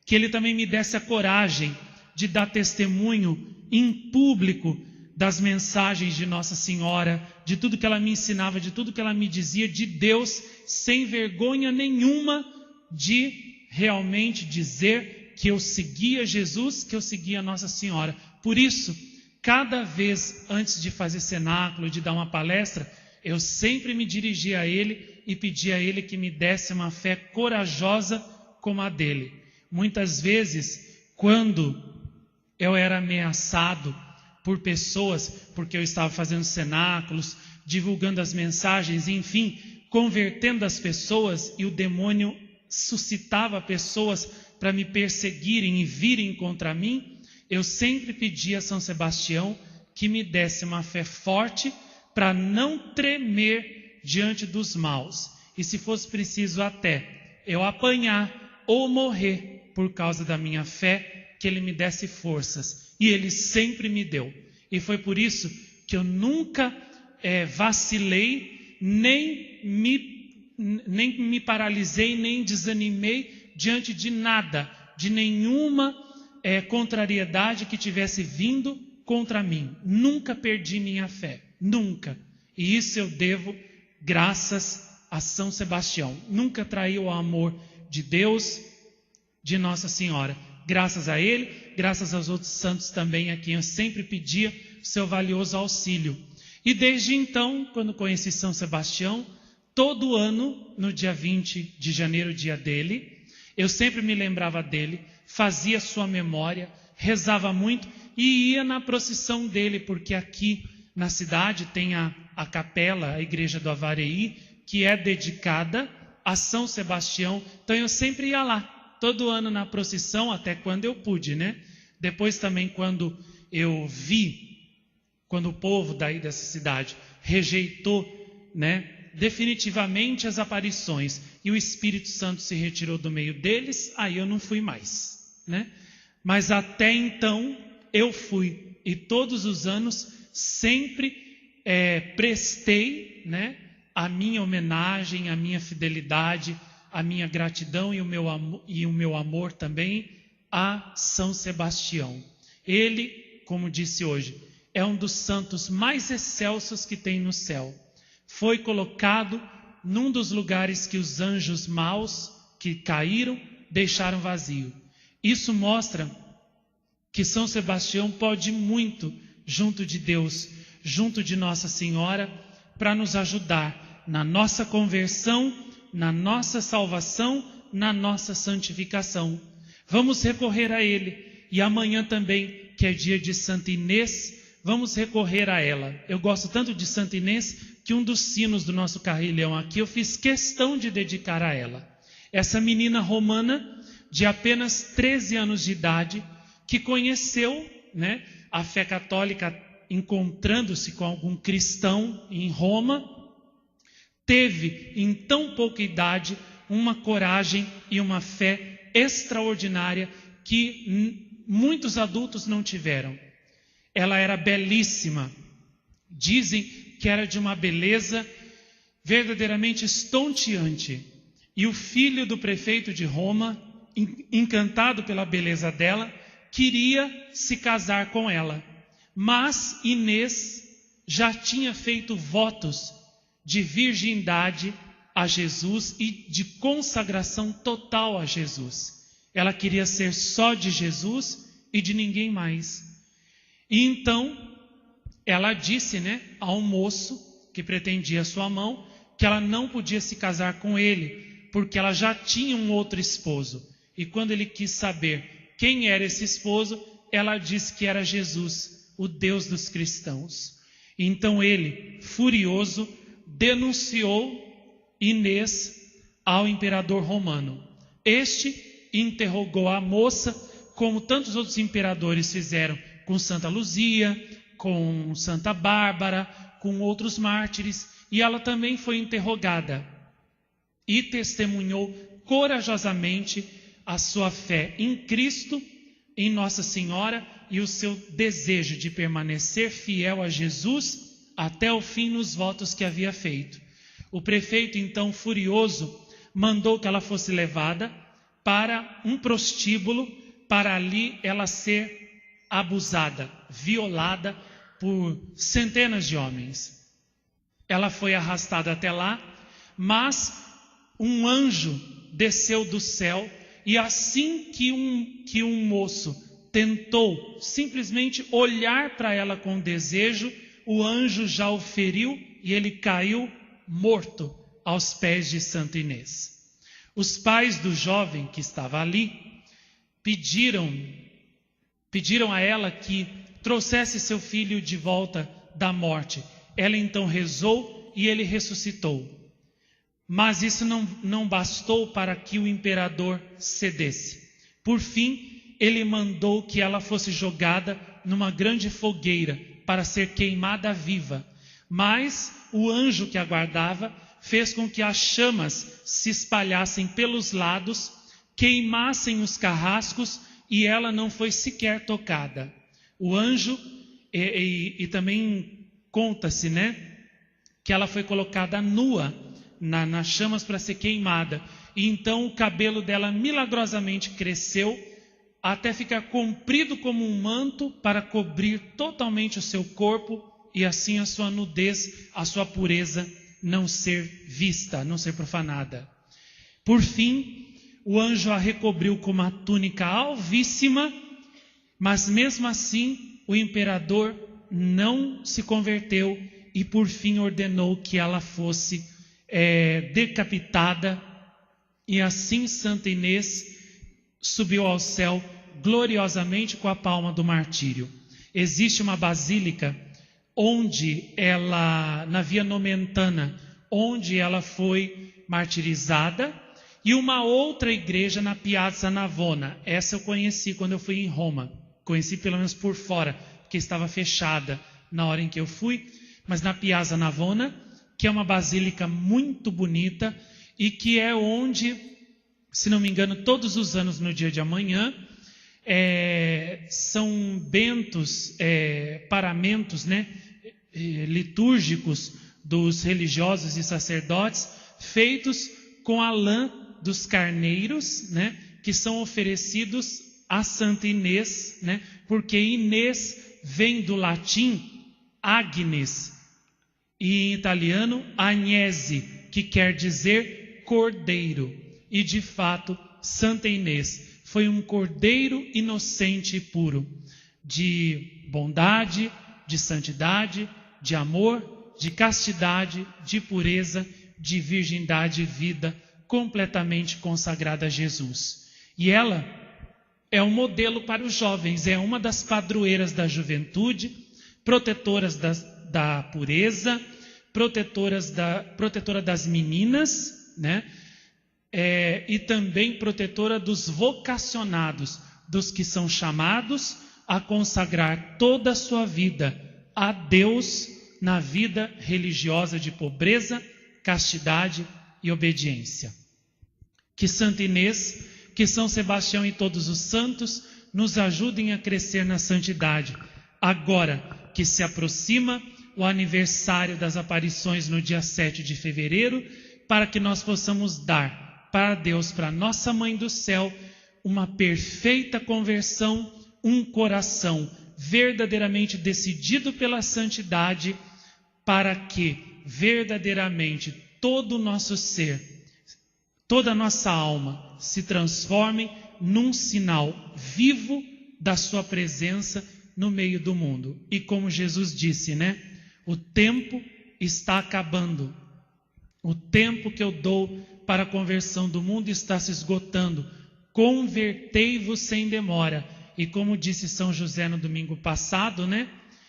[SPEAKER 1] Que ele também me desse a coragem de dar testemunho em público das mensagens de Nossa Senhora, de tudo que ela me ensinava, de tudo que ela me dizia de Deus, sem vergonha nenhuma de realmente dizer que eu seguia Jesus, que eu seguia Nossa Senhora. Por isso, cada vez antes de fazer cenáculo, de dar uma palestra, eu sempre me dirigia a ele e pedia a ele que me desse uma fé corajosa como a dele. Muitas vezes, quando eu era ameaçado por pessoas, porque eu estava fazendo cenáculos, divulgando as mensagens, enfim, convertendo as pessoas, e o demônio suscitava pessoas para me perseguirem e virem contra mim, eu sempre pedia a São Sebastião que me desse uma fé forte para não tremer diante dos maus. E se fosse preciso até eu apanhar ou morrer por causa da minha fé, que ele me desse forças. E ele sempre me deu. E foi por isso que eu nunca vacilei, nem me paralisei, nem desanimei diante de nada, de nenhuma contrariedade que tivesse vindo contra mim. Nunca perdi minha fé, nunca. E isso eu devo graças a São Sebastião. Nunca traí o amor de Deus, de Nossa Senhora. Graças a ele, graças aos outros santos também a quem eu sempre pedia seu valioso auxílio. E desde então, quando conheci São Sebastião, todo ano, no dia 20 de janeiro, dia dele, eu sempre me lembrava dele, fazia sua memória, rezava muito e ia na procissão dele, porque aqui na cidade tem a capela, a igreja do Avareí, que é dedicada a São Sebastião. Então eu sempre ia lá, todo ano na procissão, até quando eu pude, né? Depois também quando eu vi, quando o povo daí dessa cidade rejeitou, né, definitivamente as aparições e o Espírito Santo se retirou do meio deles, aí eu não fui mais, né? Mas até então eu fui, e todos os anos sempre prestei, né, a minha homenagem, a minha fidelidade, a minha gratidão e o meu amor também a São Sebastião. Ele, como disse hoje, é um dos santos mais excelsos que tem no céu. Foi colocado num dos lugares que os anjos maus que caíram deixaram vazio. Isso mostra que São Sebastião pode muito junto de Deus, junto de Nossa Senhora, para nos ajudar na nossa conversão, na nossa salvação, na nossa santificação. Vamos recorrer a Ele. E amanhã também, que é dia de Santa Inês, vamos recorrer a ela. Eu gosto tanto de Santa Inês que um dos sinos do nosso carrilhão aqui eu fiz questão de dedicar a ela. Essa menina romana de apenas 13 anos de idade, que conheceu, né, a fé católica encontrando-se com algum cristão em Roma, teve em tão pouca idade uma coragem e uma fé extraordinária que muitos adultos não tiveram. Ela era belíssima, dizem que era de uma beleza verdadeiramente estonteante. E o filho do prefeito de Roma, encantado pela beleza dela, queria se casar com ela. Mas Inês já tinha feito votos de virgindade a Jesus e de consagração total a Jesus. Ela queria ser só de Jesus e de ninguém mais. E então ela disse, né, ao moço que pretendia sua mão, que ela não podia se casar com ele, porque ela já tinha um outro esposo. E quando ele quis saber quem era esse esposo, ela disse que era Jesus, o Deus dos cristãos. E então ele, furioso, denunciou Inês ao imperador romano. Este interrogou a moça, como tantos outros imperadores fizeram com Santa Luzia, com Santa Bárbara, com outros mártires, e ela também foi interrogada e testemunhou corajosamente a sua fé em Cristo, em Nossa Senhora, e o seu desejo de permanecer fiel a Jesus até o fim nos votos que havia feito. O prefeito, então, furioso, mandou que ela fosse levada para um prostíbulo, para ali ela ser abusada, violada por centenas de homens. Ela foi arrastada até lá, mas um anjo desceu do céu e assim que um moço tentou simplesmente olhar para ela com desejo, o anjo já o feriu e ele caiu morto aos pés de Santa Inês. Os pais do jovem que estava ali pediram a ela que trouxesse seu filho de volta da morte. Ela então rezou e ele ressuscitou. Mas isso não bastou para que o imperador cedesse. Por fim, ele mandou que ela fosse jogada numa grande fogueira para ser queimada viva. Mas o anjo que aguardava fez com que as chamas se espalhassem pelos lados, queimassem os carrascos e ela não foi sequer tocada. O anjo, e também conta-se, né, que ela foi colocada nua nas chamas para ser queimada. E então o cabelo dela milagrosamente cresceu até ficar comprido como um manto para cobrir totalmente o seu corpo e assim a sua nudez, a sua pureza não ser vista, não ser profanada. Por fim, o anjo a recobriu com uma túnica alvíssima, mas mesmo assim o imperador não se converteu e por fim ordenou que ela fosse decapitada, e assim Santa Inês subiu ao céu gloriosamente com a palma do martírio. Existe uma basílica onde ela, na Via Nomentana, onde ela foi martirizada, e uma outra igreja na Piazza Navona. Essa eu conheci quando eu fui em Roma. Conheci pelo menos por fora, porque estava fechada na hora em que eu fui. Mas na Piazza Navona, que é uma basílica muito bonita e que é onde, se não me engano, todos os anos no dia de amanhã, são bentos, paramentos, né, litúrgicos dos religiosos e sacerdotes, feitos com a lã dos carneiros, né, que são oferecidos a Santa Inês, né, porque Inês vem do latim agnes, e em italiano agnese, que quer dizer cordeiro. E de fato, Santa Inês foi um cordeiro inocente e puro, de bondade, de santidade, de amor, de castidade, de pureza, de virgindade e vida, completamente consagrada a Jesus. E ela é um modelo para os jovens, é uma das padroeiras da juventude, protetoras da pureza, protetora das meninas, né? E também protetora dos vocacionados, dos que são chamados a consagrar toda a sua vida a Deus na vida religiosa de pobreza, castidade e obediência. Que Santa Inês, que São Sebastião e todos os santos nos ajudem a crescer na santidade. Agora que se aproxima o aniversário das aparições no dia 7 de fevereiro, para que nós possamos dar para Deus, para nossa Mãe do Céu, uma perfeita conversão, um coração verdadeiramente decidido pela santidade, para que verdadeiramente todo o nosso ser, toda a nossa alma se transforme num sinal vivo da sua presença no meio do mundo. E como Jesus disse, né? O tempo está acabando. O tempo que eu dou para a conversão do mundo está se esgotando. Convertei-vos sem demora. E como disse São José no domingo passado, né?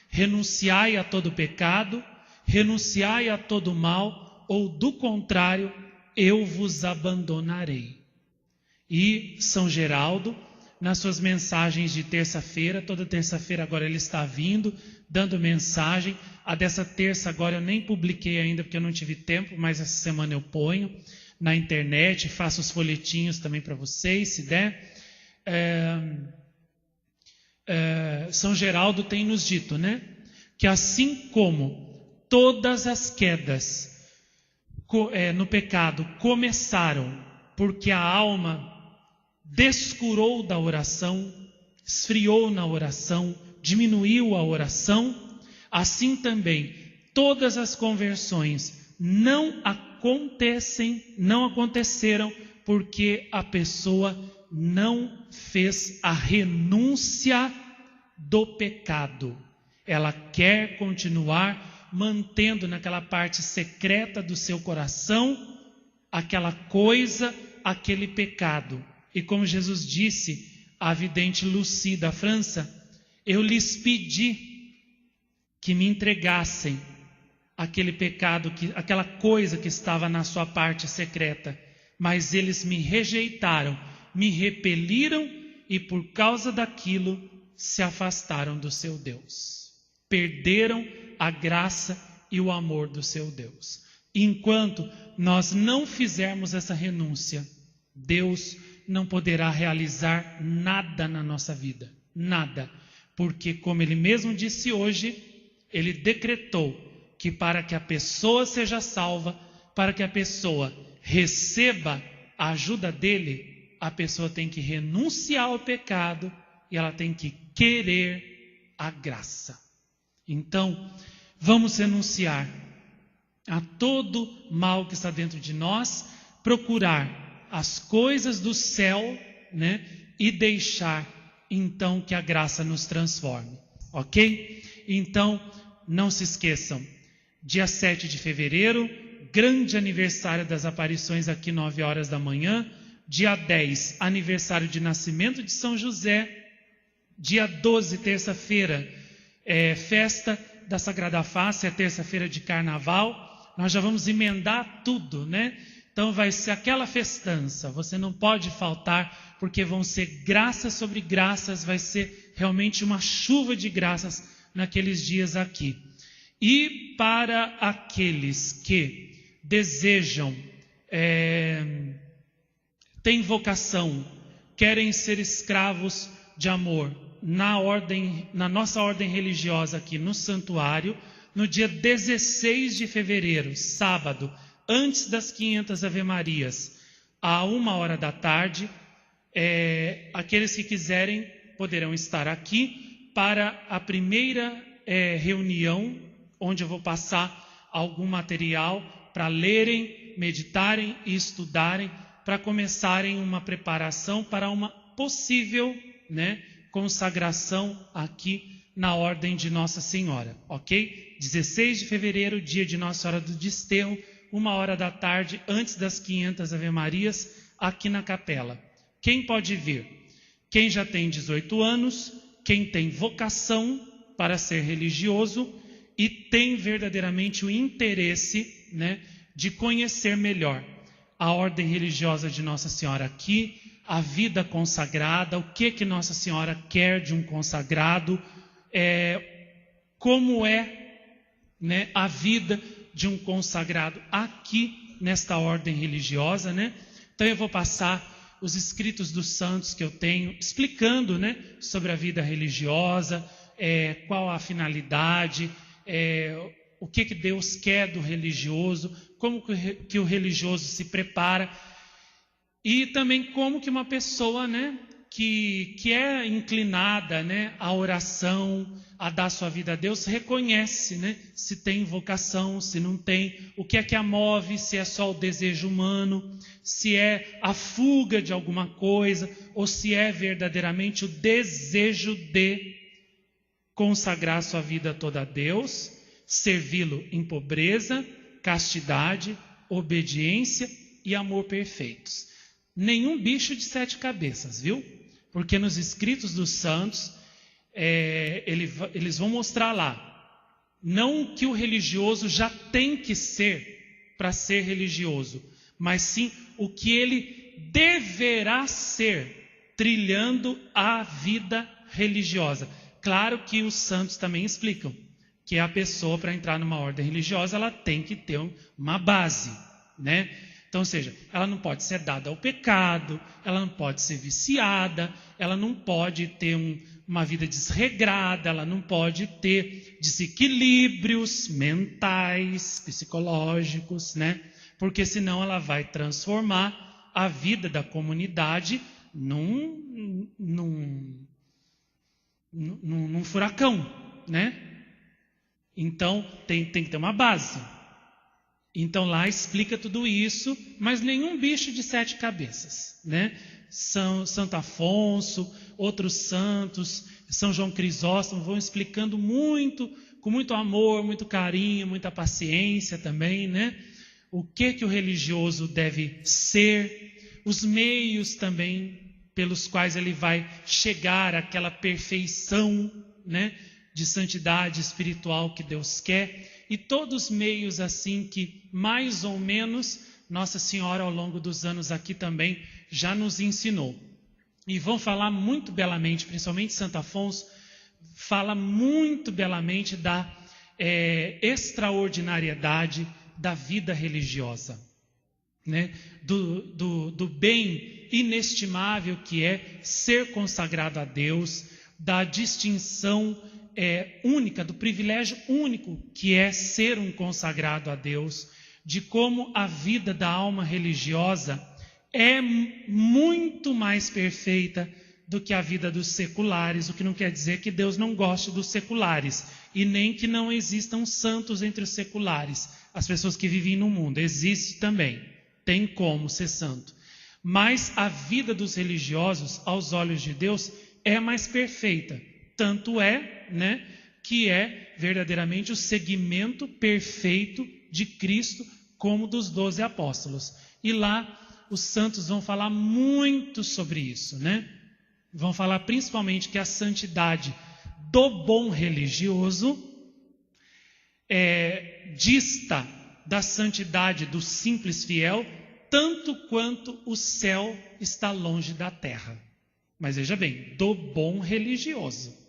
[SPEAKER 1] Renunciai a todo pecado, renunciai a todo mal, ou do contrário, eu vos abandonarei. E São Geraldo, nas suas mensagens de terça-feira, toda terça-feira agora ele está vindo, dando mensagem. A dessa terça agora eu nem publiquei ainda, porque eu não tive tempo, mas essa semana eu ponho na internet, faço os folhetinhos também para vocês, se der. São Geraldo tem nos dito, né, que assim como todas as quedas no pecado começaram porque a alma descurou da oração, esfriou na oração, diminuiu a oração, assim também todas as conversões não aconteceram porque a pessoa não fez a renúncia do pecado. Ela quer continuar mantendo naquela parte secreta do seu coração aquela coisa, aquele pecado. E como Jesus disse à vidente Lucie da França, eu lhes pedi que me entregassem aquele pecado, aquela coisa que estava na sua parte secreta, mas eles me rejeitaram, me repeliram e por causa daquilo se afastaram do seu Deus. Perderam a graça e o amor do seu Deus. Enquanto nós não fizermos essa renúncia, Deus não poderá realizar nada na nossa vida, nada, porque como Ele mesmo disse hoje, Ele decretou que para que a pessoa seja salva, para que a pessoa receba a ajuda dEle, a pessoa tem que renunciar ao pecado e ela tem que querer a graça. Então, vamos renunciar a todo mal que está dentro de nós, procurar as coisas do céu, né? E deixar então que a graça nos transforme, ok? Então, não se esqueçam, Dia 7 de fevereiro, grande aniversário das aparições aqui, 9 horas da manhã. Dia 10, aniversário de nascimento de São José. Dia 12, terça-feira, festa da Sagrada Face, é terça-feira de carnaval. Nós já vamos emendar tudo, né? Então vai ser aquela festança, você não pode faltar, porque vão ser graças sobre graças, vai ser realmente uma chuva de graças naqueles dias aqui. E para aqueles que desejam, têm vocação, querem ser escravos de amor, na nossa ordem religiosa aqui no santuário, no dia 16 de fevereiro, sábado, antes das 500 Ave-Marias, à 1h da tarde, aqueles que quiserem poderão estar aqui para a primeira reunião, onde eu vou passar algum material para lerem, meditarem e estudarem, para começarem uma preparação para uma possível, consagração aqui na ordem de Nossa Senhora, ok? 16 de fevereiro, dia de Nossa Senhora do Desterro, 1h da tarde, antes das 500 Ave-Marias, aqui na capela. Quem pode vir? Quem já tem 18 anos, quem tem vocação para ser religioso e tem verdadeiramente o interesse, de conhecer melhor a ordem religiosa de Nossa Senhora aqui, a vida consagrada, o que Nossa Senhora quer de um consagrado, como a vida de um consagrado aqui nesta ordem religiosa, Então eu vou passar os escritos dos santos que eu tenho, explicando, sobre a vida religiosa, qual a finalidade, o que Deus quer do religioso, como que o religioso se prepara, e também como que uma pessoa, que é inclinada, à oração, a dar sua vida a Deus, reconhece, se tem vocação, se não tem, o que é que a move, se é só o desejo humano, se é a fuga de alguma coisa, ou se é verdadeiramente o desejo de consagrar sua vida toda a Deus, servi-lo em pobreza, castidade, obediência e amor perfeitos. Nenhum bicho de 7 cabeças, viu? Porque nos escritos dos santos, eles vão mostrar lá, não que o religioso já tem que ser para ser religioso, mas sim o que ele deverá ser, trilhando a vida religiosa. Claro que os santos também explicam que a pessoa, para entrar numa ordem religiosa, ela tem que ter uma base, Então, ou seja, ela não pode ser dada ao pecado, ela não pode ser viciada, ela não pode ter uma vida desregrada, ela não pode ter desequilíbrios mentais, psicológicos, Porque senão ela vai transformar a vida da comunidade num furacão, Então, tem que ter uma base. Então, lá explica tudo isso, mas nenhum bicho de 7 cabeças, Santo Afonso, outros santos, São João Crisóstomo, vão explicando muito, com muito amor, muito carinho, muita paciência também, O que o religioso deve ser, os meios também pelos quais ele vai chegar àquela perfeição, de santidade espiritual que Deus quer, e todos os meios assim que mais ou menos Nossa Senhora ao longo dos anos aqui também já nos ensinou. E vão falar muito belamente, principalmente Santo Afonso, fala muito belamente da extraordinariedade da vida religiosa, do bem inestimável que é ser consagrado a Deus, da distinção única, do privilégio único que é ser um consagrado a Deus, de como a vida da alma religiosa é muito mais perfeita do que a vida dos seculares, o que não quer dizer que Deus não goste dos seculares, e nem que não existam santos entre os seculares, as pessoas que vivem no mundo, existe também, tem como ser santo, mas a vida dos religiosos, aos olhos de Deus, é mais perfeita. Tanto é, que é verdadeiramente o segmento perfeito de Cristo como dos 12 apóstolos. E lá os santos vão falar muito sobre isso, né? Vão falar principalmente que a santidade do bom religioso dista da santidade do simples fiel, tanto quanto o céu está longe da terra. Mas veja bem, do bom religioso.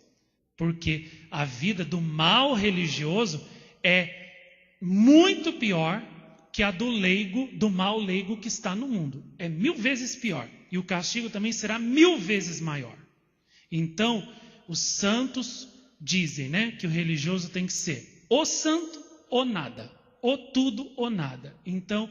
[SPEAKER 1] Porque a vida do mau religioso é muito pior que a do leigo, do mau leigo que está no mundo. É 1000 vezes pior. E o castigo também será 1000 vezes maior. Então, os santos dizem, né, que o religioso tem que ser ou santo ou nada. Ou tudo ou nada. Então,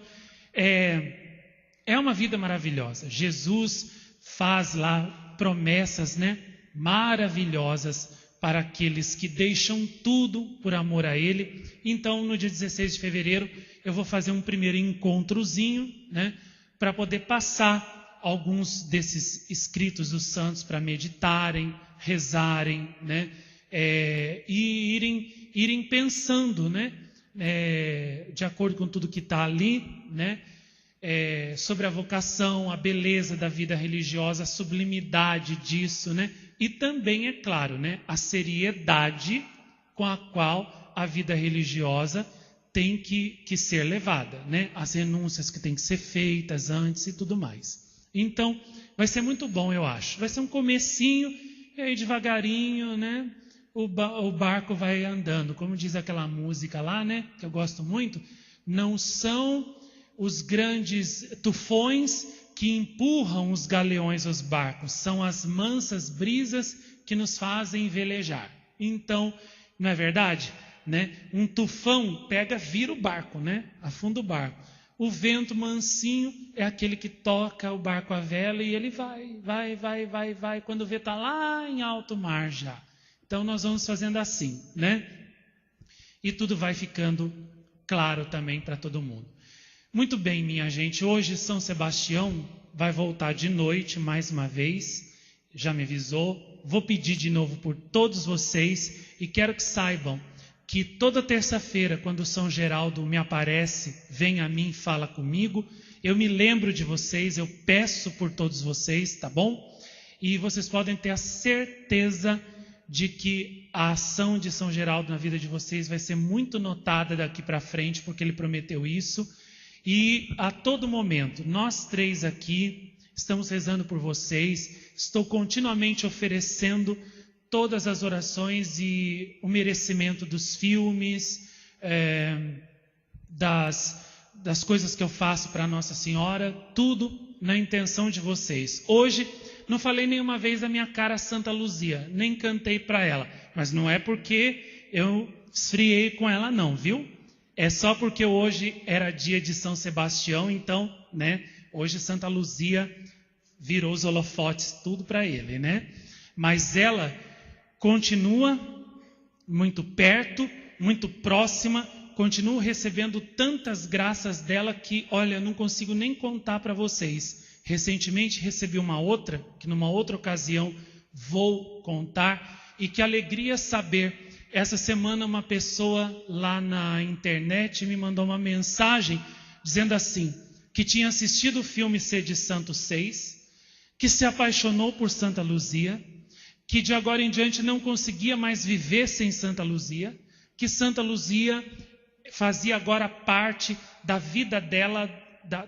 [SPEAKER 1] é uma vida maravilhosa. Jesus faz lá promessas, né, maravilhosas para aqueles que deixam tudo por amor a Ele. Então, no dia 16 de fevereiro, eu vou fazer um primeiro encontrozinho, né, para poder passar alguns desses escritos dos santos para meditarem, rezarem, né, e irem pensando, né, de acordo com tudo que está ali, né, sobre a vocação, a beleza da vida religiosa, a sublimidade disso, né, e também, é claro, né, a seriedade com a qual a vida religiosa tem que ser levada, né, as renúncias que têm que ser feitas antes e tudo mais. Então, vai ser muito bom, eu acho. Vai ser um comecinho, e aí devagarinho, né, o barco vai andando. Como diz aquela música lá, né, que eu gosto muito, não são os grandes tufões que empurram os galeões aos barcos, são as mansas brisas que nos fazem velejar. Então, não é verdade? Né? Um tufão vira o barco, né? Afunda o barco. O vento mansinho é aquele que toca o barco à vela e ele vai. Quando vê, está lá em alto mar já. Então, nós vamos fazendo assim, né? E tudo vai ficando claro também para todo mundo. Muito bem, minha gente, hoje São Sebastião vai voltar de noite mais uma vez, já me avisou, vou pedir de novo por todos vocês e quero que saibam que toda terça-feira, quando São Geraldo me aparece, vem a mim e fala comigo, eu me lembro de vocês, eu peço por todos vocês, tá bom? E vocês podem ter a certeza de que a ação de São Geraldo na vida de vocês vai ser muito notada daqui para frente, porque ele prometeu isso. E a todo momento, nós 3 aqui estamos rezando por vocês, estou continuamente oferecendo todas as orações e o merecimento dos filmes, das coisas que eu faço para Nossa Senhora, tudo na intenção de vocês. Hoje, não falei nenhuma vez da minha cara Santa Luzia, nem cantei para ela, mas não é porque eu esfriei com ela não, viu? É só porque hoje era dia de São Sebastião, então, né, hoje Santa Luzia virou os holofotes, tudo para ele, né? Mas ela continua muito perto, muito próxima, continuo recebendo tantas graças dela que, olha, não consigo nem contar para vocês. Recentemente recebi uma outra, que numa outra ocasião vou contar, e que alegria saber. Essa semana uma pessoa lá na internet me mandou uma mensagem dizendo assim, que tinha assistido o filme Sede Santo 6, que se apaixonou por Santa Luzia, que de agora em diante não conseguia mais viver sem Santa Luzia, que Santa Luzia fazia agora parte da vida dela,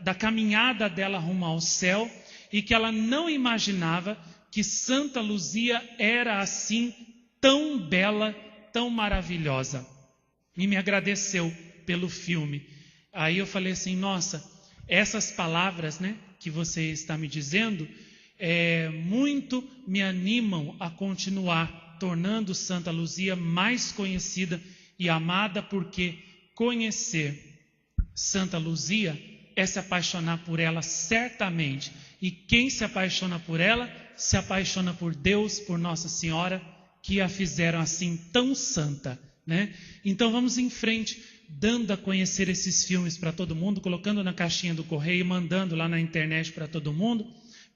[SPEAKER 1] da caminhada dela rumo ao céu, e que ela não imaginava que Santa Luzia era assim tão bela, tão maravilhosa, e me agradeceu pelo filme. Aí eu falei assim, nossa, essas palavras, né, que você está me dizendo, muito me animam a continuar tornando Santa Luzia mais conhecida e amada, porque conhecer Santa Luzia é se apaixonar por ela certamente, e quem se apaixona por ela, se apaixona por Deus, por Nossa Senhora, que a fizeram assim tão santa, né? Então vamos em frente, dando a conhecer esses filmes para todo mundo, colocando na caixinha do correio, mandando lá na internet para todo mundo,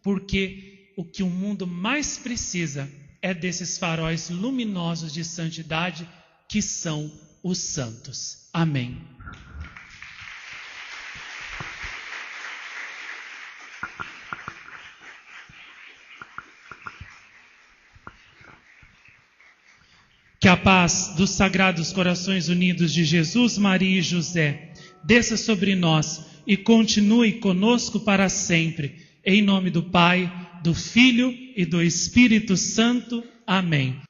[SPEAKER 1] porque o que o mundo mais precisa é desses faróis luminosos de santidade que são os santos. Amém. Que a paz dos Sagrados Corações Unidos de Jesus, Maria e José desça sobre nós e continue conosco para sempre. Em nome do Pai, do Filho e do Espírito Santo. Amém.